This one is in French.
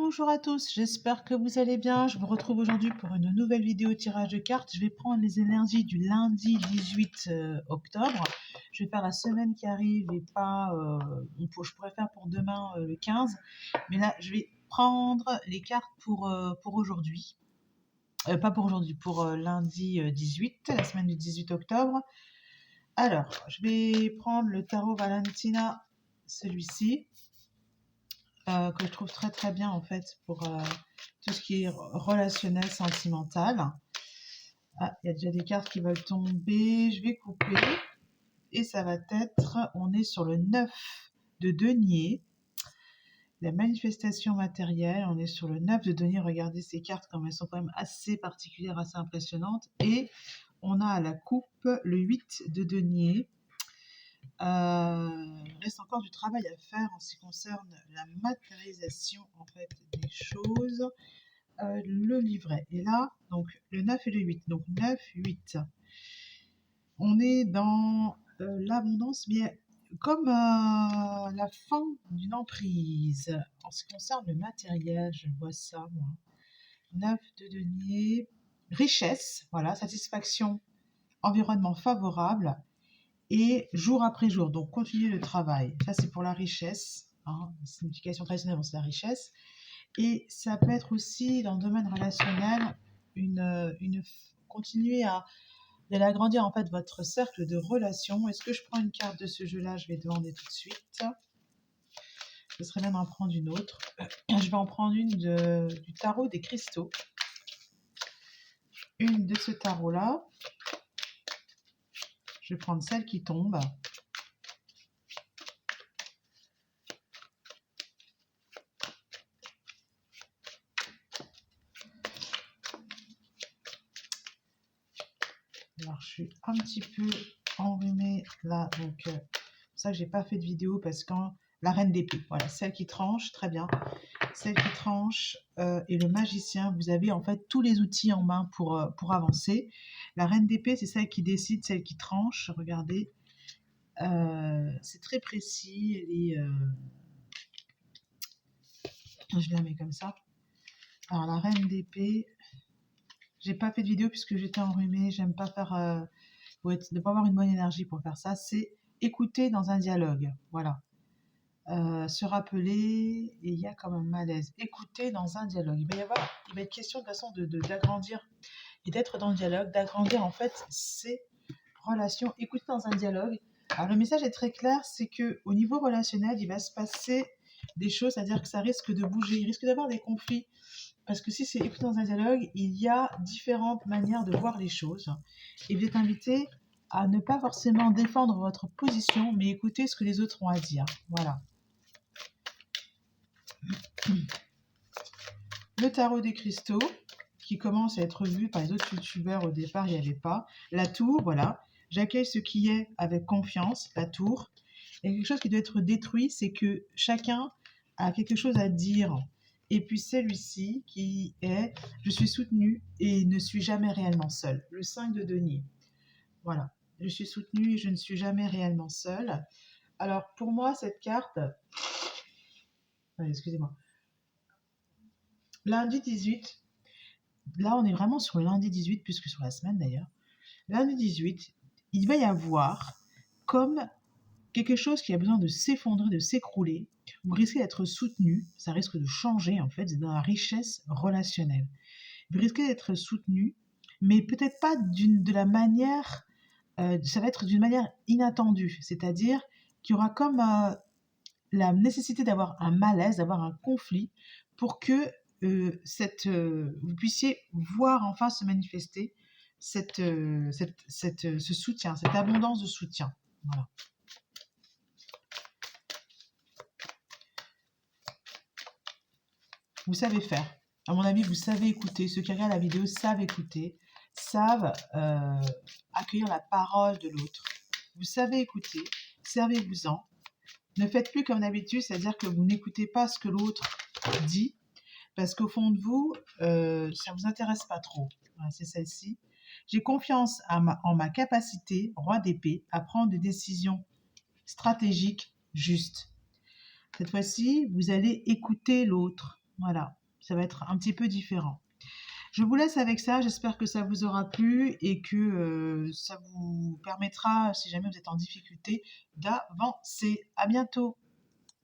Bonjour à tous, j'espère que vous allez bien. Je vous retrouve aujourd'hui pour une nouvelle vidéo tirage de cartes. Je vais prendre les énergies du lundi 18 octobre. Je vais faire la semaine qui arrive et pas, je pourrais faire pour demain le 15. Mais là, je vais prendre les cartes pour aujourd'hui. Pas pour aujourd'hui, pour lundi 18, la semaine du 18 octobre. Alors, je vais prendre le tarot Valentina, celui-ci. Que je trouve très très bien en fait pour tout ce qui est relationnel, sentimental. Ah, il y a déjà des cartes qui veulent tomber. Je vais couper. Et ça va être, on est sur le 9 de denier. La manifestation matérielle, on est sur le 9 de denier. Regardez ces cartes comme elles sont quand même assez particulières, assez impressionnantes. Et on a à la coupe le 8 de denier. Il reste encore du travail à faire en ce qui concerne la matérialisation en fait des choses. Le livret est là, donc le 9 et le 8, donc 9, 8. On est dans l'abondance, mais comme la fin d'une emprise. En ce qui concerne le matériel, je vois ça, moi. 9 de denier, richesse, voilà, satisfaction, environnement favorable. Et jour après jour, donc continuer le travail. Ça, c'est pour la richesse. Hein, la signification traditionnelle, c'est la richesse. Et ça peut être aussi, dans le domaine relationnel, continuer d'aller agrandir en fait votre cercle de relations. Est-ce que je prends une carte de ce jeu-là? Je vais demander tout de suite. Ce serait bien d'en prendre une autre. Je vais en prendre une du tarot des cristaux. Une de ce tarot-là. Je vais prendre celle qui tombe. Alors, je suis un petit peu enrhumée là, donc c'est pour ça que j'ai pas fait de vidéo parce que la reine d'épée, voilà, celle qui tranche, très bien, celle qui tranche et le magicien, vous avez en fait tous les outils en main pour avancer. La reine d'épée, c'est celle qui décide, celle qui tranche, regardez, c'est très précis, elle est, je la mets comme ça. Alors la reine d'épée, j'ai pas fait de vidéo puisque j'étais enrhumée, j'aime pas faire... ne pas avoir une bonne énergie pour faire ça, c'est écouter dans un dialogue. Voilà. Se rappeler, et il y a comme un malaise. Écouter dans un dialogue. Il va être question de façon d'agrandir et d'être dans le dialogue, d'agrandir en fait ces relations. Écouter dans un dialogue. Alors le message est très clair, c'est que au niveau relationnel, il va se passer des choses, c'est-à-dire que ça risque de bouger, il risque d'avoir des conflits. Parce que si c'est écouter dans un dialogue, il y a différentes manières de voir les choses. Et vous êtes invité à ne pas forcément défendre votre position, mais écouter ce que les autres ont à dire. Voilà. Le tarot des cristaux, qui commence à être vu par les autres youtubeurs au départ, il n'y avait pas. La tour, voilà. J'accueille ce qui est avec confiance, la tour. Il y a quelque chose qui doit être détruit, c'est que chacun a quelque chose à dire. Et puis celui-ci qui est « Je suis soutenu et ne suis jamais réellement seul ». Le 5 de denier. Voilà. Je suis soutenu et je ne suis jamais réellement seul. Alors pour moi, cette carte... excusez-moi. Lundi 18, là on est vraiment sur le lundi 18, plus que sur la semaine d'ailleurs. Lundi 18, il va y avoir comme quelque chose qui a besoin de s'effondrer, de s'écrouler. Vous risquez d'être soutenu, ça risque de changer en fait, dans la richesse relationnelle. Vous risquez d'être soutenu, mais peut-être pas de la manière, ça va être d'une manière inattendue, c'est-à-dire qu'il y aura comme la nécessité d'avoir un malaise, d'avoir un conflit pour que vous puissiez voir enfin se manifester ce soutien, cette abondance de soutien. Voilà. Vous savez faire. À mon avis, vous savez écouter. Ceux qui regardent la vidéo savent écouter, savent accueillir la parole de l'autre. Vous savez écouter, servez-vous-en. Ne faites plus comme d'habitude, c'est-à-dire que vous n'écoutez pas ce que l'autre dit, parce qu'au fond de vous, ça ne vous intéresse pas trop. Voilà, c'est celle-ci. J'ai confiance en ma capacité, roi d'épée, à prendre des décisions stratégiques justes. Cette fois-ci, vous allez écouter l'autre. Voilà, ça va être un petit peu différent. Je vous laisse avec ça, j'espère que ça vous aura plu et que ça vous permettra, si jamais vous êtes en difficulté, d'avancer. À bientôt.